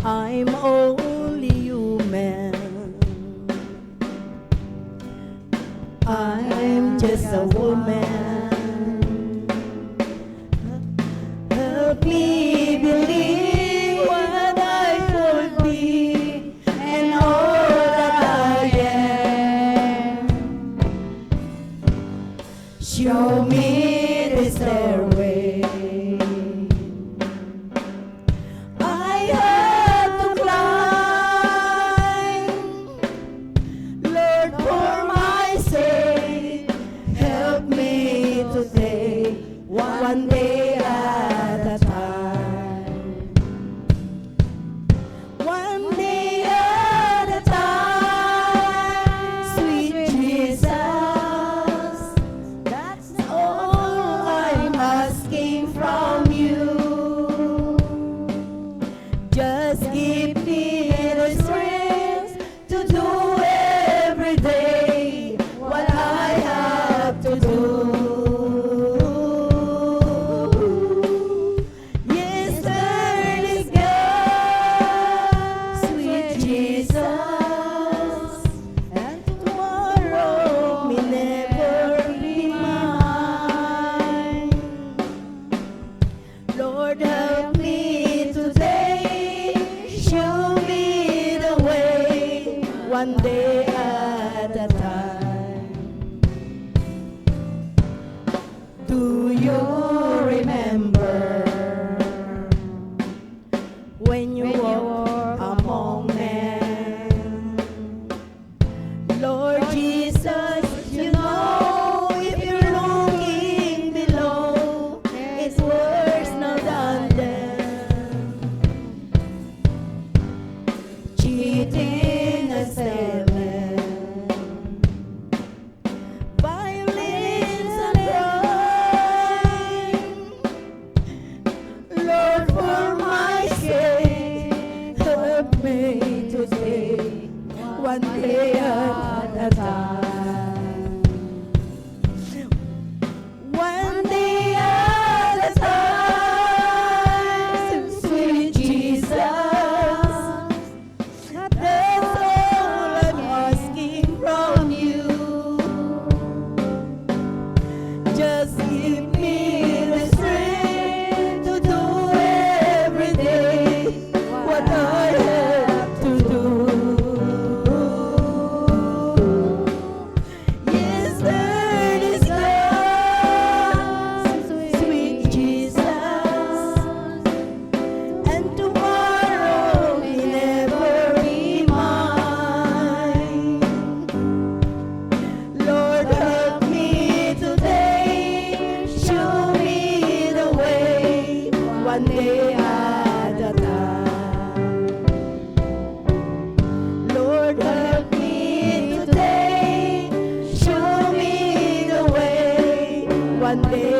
I'm only human. I'm just a woman. Help me believe what I could be and all that I am. Show me the stairway I have to climb. Lord, for my sake, help me today, one day at a time. One day at a time, sweet Jesus, that's all I'm asking from you. Just give me the strength to do every day what I have to do. Yesterday's gone, sweet Jesus, and tomorrow may never be mine. Lord, help me today, show me the way, one day at a time. Do you remember when you walk among men? Lord Jesus, you know if you're looking below, it's worse now than them. Cheating and stealing, violence and crime. Lord, for my sake, help me today, one day at a time. One day at a time, sweet Jesus, that's all I'm asking from you. Just give me the strength to do every day what I have to do. Yesterday's gone, sweet Jesus, and tomorrow may never be mine. Lord, help me today, show me the way, one day at a time. Lord, help me today, show me the way, one day